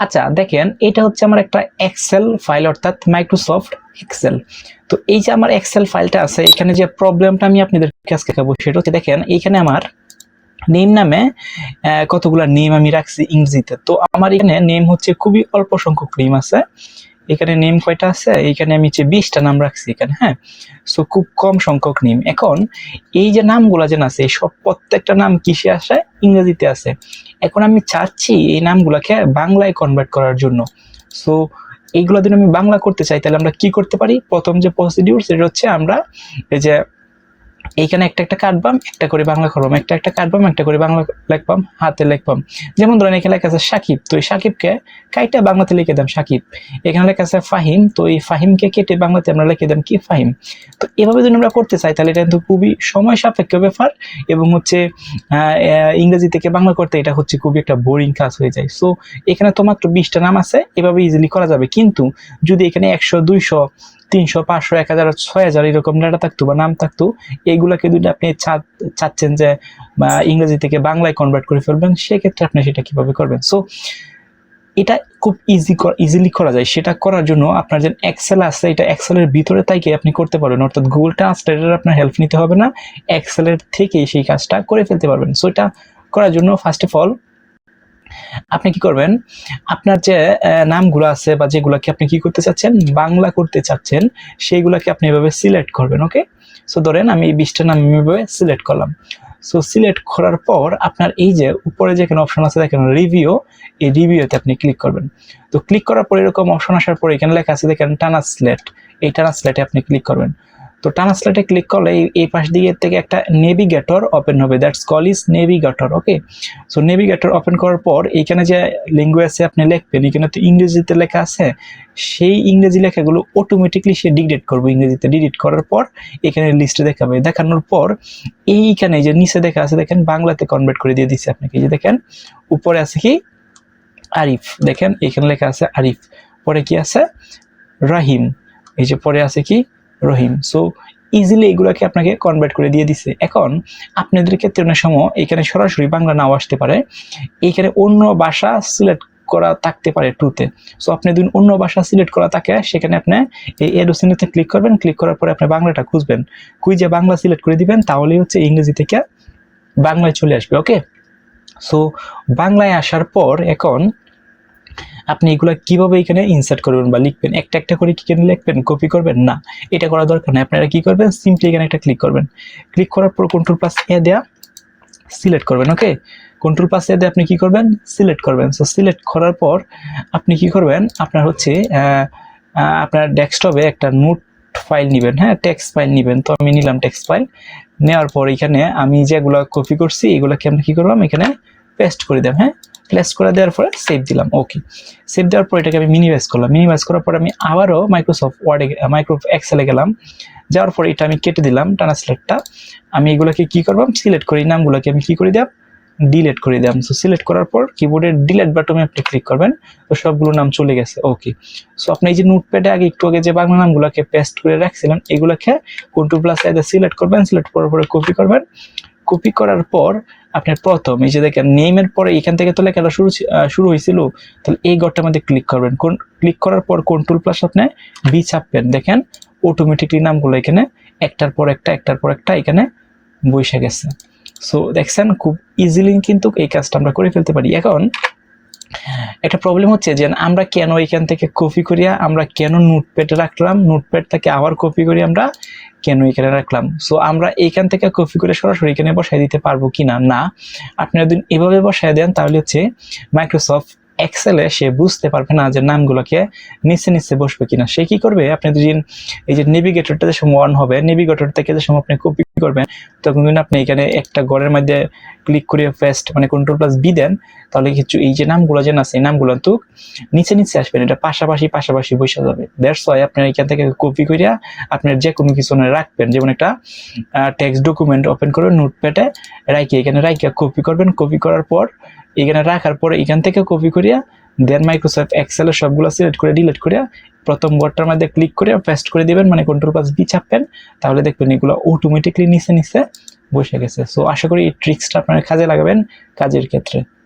আচ্ছা দেখেন, এটা হচ্ছে আমার একটা এক্সেল ফাইল, অর্থাৎ মাইক্রোসফট এক্সেল। তো এই যে আমার এক্সেল ফাইলটা আছে, এখানে যে প্রবলেমটা আমি আপনাদেরকে আজকে দেখাবো সেটা হচ্ছে, দেখেন এইখানে আমার নেম নামে কতগুলা নেম আমি রাখছি ইংরেজিতে। তো আমার এখানে নেম হচ্ছে খুবই অল্প সংখ্যক নেম আছে। এখানে নেম কয়টা আছে, এখানে আমি 20টা নাম রাখছি এখানে, হ্যাঁ। সো খুব কম সংখ্যক নেম। এখন এই যে নামগুলা যেন আছে, সব প্রত্যেকটা নাম কিসে আসে, ইংরেজিতে আছে। এখন আমি চাচ্ছি এই নামগুলাকে বাংলায় কনভার্ট করার জন্য। সো এইগুলো যদি আমি বাংলা করতে চাই, তাহলে আমরা কি করতে পারি? প্রথম যে প্রসিডিউর সেটা হচ্ছে, আমরা এই যে এইখানে একটা একটা কাটবাম, একটা করে বাংলা করবাম, একটা একটা কাটবাম, একটা করে বাংলা লিখবাম, হাতে লিখবাম। যেমন ধরেন এখানে লেখা আছে সাকিব, তো এই সাকিবকে কাইটা বাংলাতে লিখে দাম সাকিব। এখানে লেখা আছে ফাহিম, তো এই ফাহিমকে কেটে বাংলাতে আমরা লিখে দাম কি, ফাহিম। তো এভাবে যদি আমরা করতে চাই, তাহলে এটা কিন্তু খুবই সময় সাপেক্ষ ব্যাপার, এবং হচ্ছে ইংরেজি থেকে বাংলা করতে এটা হচ্ছে খুবই একটা বোরিং কাজ হয়ে যায়। সো এখানে তো মাত্র 20টা নাম আছে, এভাবে ইজিলি করা যাবে। কিন্তু যদি এখানে 100, 200, 300, 500, 1000, 6000 এরকম ডাটা থাকতো বা নাম থাকতো, এইগুলাকে যদি আপনি চাচ্ছেন যে ইংরেজি থেকে বাংলায় কনভার্ট করে ফেলবেন, সেক্ষেত্রে আপনি সেটা কিভাবে করবেন? সো এটা খুব ইজিলি করা যায়। সেটা করার জন্য আপনার যে এক্সেল আছে, এটা এক্সেলের ভিতরে থেকে আপনি করতে পারবেন, অর্থাৎ গুগল ট্রান্সলেটর আপনার হেল্প নিতে হবে না, এক্সেলের থেকেই সেই কাজটা করে ফেলতে পারবেন। সো এটা করার জন্য ফার্স্ট অফ অল আপনি কি করবেন, আপনার যে নামগুলো আছে বা যেগুলোকে আপনি কি করতে চাচ্ছেন, বাংলা করতে চাচ্ছেন, সেইগুলোকে আপনি এভাবে সিলেক্ট করবেন। ওকে, সো ধরেন আমি 20টা নাম এভাবে সিলেক্ট করলাম। সো সিলেক্ট করার পর আপনার এই যে উপরে যেখানে অপশন আছে দেখেন রিভিউ, এই রিভিউতে আপনি ক্লিক করবেন। তো ক্লিক করার পর এরকম অপশন আসার পর এখানে লেখা আছে দেখেন ট্রান্সলেট, এই ট্রান্সলেটে আপনি ক্লিক করবেন। তো ট্রান্সলেটে ক্লিক করলে এই পাশ দিকে থেকে একটা নেভিগেটর ওপেন হবে, that's call is navigator. Okay, so navigator open করার পর এইখানে যে ল্যাঙ্গুয়েজে আপনি লিখবেন, এখানে তো ইংরেজিতে লেখা আছে, সেই ইংরেজি লেখাগুলো অটোমেটিকলি সে ডিলিট করবে। ইংরেজিতে ডিলিট করার পর এখানে লিস্টে দেখাবে, দেখানোর পর এইখানে যে নিচে দেখা আছে দেখেন বাংলাতে কনভার্ট করে দিয়ে দিচ্ছে আপনাকে। এই যে দেখেন উপরে আছে কি, আরিফ, দেখেন এখানে লেখা আছে আরিফ, পরে কি আছে, রাহিম, এই যে পরে আছে কি, রহিম। সো ইজিলি এগুলোকে আপনাকে কনভার্ট করে দিয়ে দিছে। এখন আপনাদের ক্ষেত্রে অনেক সময় এখানে সরাসরি বাংলা নাও আসতে পারে, এইখানে অন্য ভাষা সিলেক্ট করা থাকতে পারে টুতে। সো আপনি যদি অন্য ভাষা সিলেক্ট করা থাকে, সেখানে আপনি এই এরোসিনেতে ক্লিক করবেন, ক্লিক করার পরে আপনি বাংলাটা খুঁজবেন, খুঁজে বাংলা সিলেক্ট করে দিবেন, তাহলেই হচ্ছে ইংরেজি থেকে বাংলায় চলে আসবে। ওকে, সো বাংলায় আসার পর এখন আপনি এগুলো কিভাবে এখানে ইনসার্ট করবেন বা লিখবেন, একটা একটা করে কি এখানে লিখবেন, কপি করবেন না, এটা করা দরকার নেই। আপনারা কি করবেন, সিম্পলি এখানে একটা ক্লিক করবেন, ক্লিক করার পর কন্ট্রোল+A দেয়া সিলেক্ট করবেন। ওকে, কন্ট্রোল+A দিয়ে আপনি কি করবেন, সিলেক্ট করবেন। সো সিলেক্ট করার পর আপনি কি করবেন, আপনার হচ্ছে আপনার ডেস্কটপে একটা নোট ফাইল নেবেন, হ্যাঁ, টেক্সট ফাইল নেবেন। তো আমি নিলাম টেক্সট ফাইল, নেওয়ার পর এখানে আমি যেগুলো কপি করছি এগুলোকে আমরা কি করলাম, এখানে পেস্ট করে দিলাম, হ্যাঁ, পেস্ট করে দেওয়ার পরে সেভ দিলাম। ওকে, সেভ দেওয়ার পর এটাকে আমি মিনিমাইজ করলাম, মিনিমাইজ করার পর আমি আবারও মাইক্রোসফট ওয়ার্ডে, মাইক্রোসফট এক্সেলে গেলাম, যাওয়ার পরে এটা আমি কেটে দিলাম ট্রান্সলেটটা। আমি এগুলোকে কি করলাম, সিলেক্ট করি, নামগুলোকে আমি কি করে দিলাম, ডিলিট করে দিলাম। সো সিলেক্ট করার পর কিবোর্ডের ডিলিট বাটনে আপনি ক্লিক করবেন, তো সবগুলো নাম চলে গেছে। ওকে, সো আপনি এই যে নোটপ্যাডে একটু আগে যে বাংলা নামগুলোকে পেস্ট করে রাখছিলেন, এগুলোকে কন্ট্রোল+A দিয়ে সিলেক্ট করবেন, সিলেক্ট করার পরে কপি করবেন, কপি করার পর আপনার প্রথম এই যে দেখেন নেমের পরে এখান থেকে তো লেখাটা শুরু হয়েছিল, তাহলে এই ঘরটার মধ্যে ক্লিক করবেন, ক্লিক করার পর কন্ট্রোল+ আপনি বি চাপবেন, দেখেন অটোমেটিকলি নামগুলো এখানে একটার পর একটা একটার পর একটা এখানে বসে গেছে। সো দেখছেন খুব ইজিলি কিন্তু এই কাজটা আমরা করে ফেলতে পারি। এখন একটা প্রবলেম হচ্ছে যে আমরা কেন এখান থেকে কপি করিয়া আমরা কেন নোটপ্যাডে রাখলাম, নোটপ্যাড থেকে আবার কপি করি আমরা কেন এখানে রাখলাম। সো আমরা এইখান থেকে কপি করে সরাসরি এখানে বসাই দিতে পারবো কিনা, না, আপনি যদি এভাবে বসাই দেন তাহলে হচ্ছে মাইক্রোসফট এক্সেলে সে বুঝতে পারবে না যে নামগুলোকে নিচে নিচে বসবে কিনা। সে কি করবে, আপনি যদি এই যে নেভিগেটরটা যে সময় অন হবে, নেভিগেটর থেকে যে সময় আপনি কপি করবেন, তখন কিন্তু আপনি এখানে একটা ঘরের মধ্যে ক্লিক করে পেস্ট মানে কন্ট্রোল+B দেন, তাহলে কিছু এই যে নামগুলো যে আছে এই নামগুলো তো নিচে নিচে আসবেন, এটা পাশাপাশি পাশাপাশি বসে যাবে। দ্যাটস ওয়াই আপনার এখান থেকে কপি করিয়া আপনার যে কোনো কিছু রাখবেন, যেমন একটা টেক্সট ডকুমেন্ট ওপেন করে নোটপ্যাডে রাখি, এখানে রাখিয়া কপি করবেন, কপি করার পর এখানে রাখার পরে এখান থেকে কপি করিয়া দেন মাইক্রোসফট এক্সেলের সবগুলো সিলেক্ট করে ডিলিট করে প্রথম ঘরটার মধ্যে ক্লিক করে পেস্ট করে দিবেন, মানে কন্ট্রোল+B চাপবেন, তাহলে দেখবেন এগুলো অটোমেটিকলি নিচে নিচে বসে গেছে। সো আশা করি এই ট্রিক্সটা আপনারা কাজে লাগাবেন কাজের ক্ষেত্রে।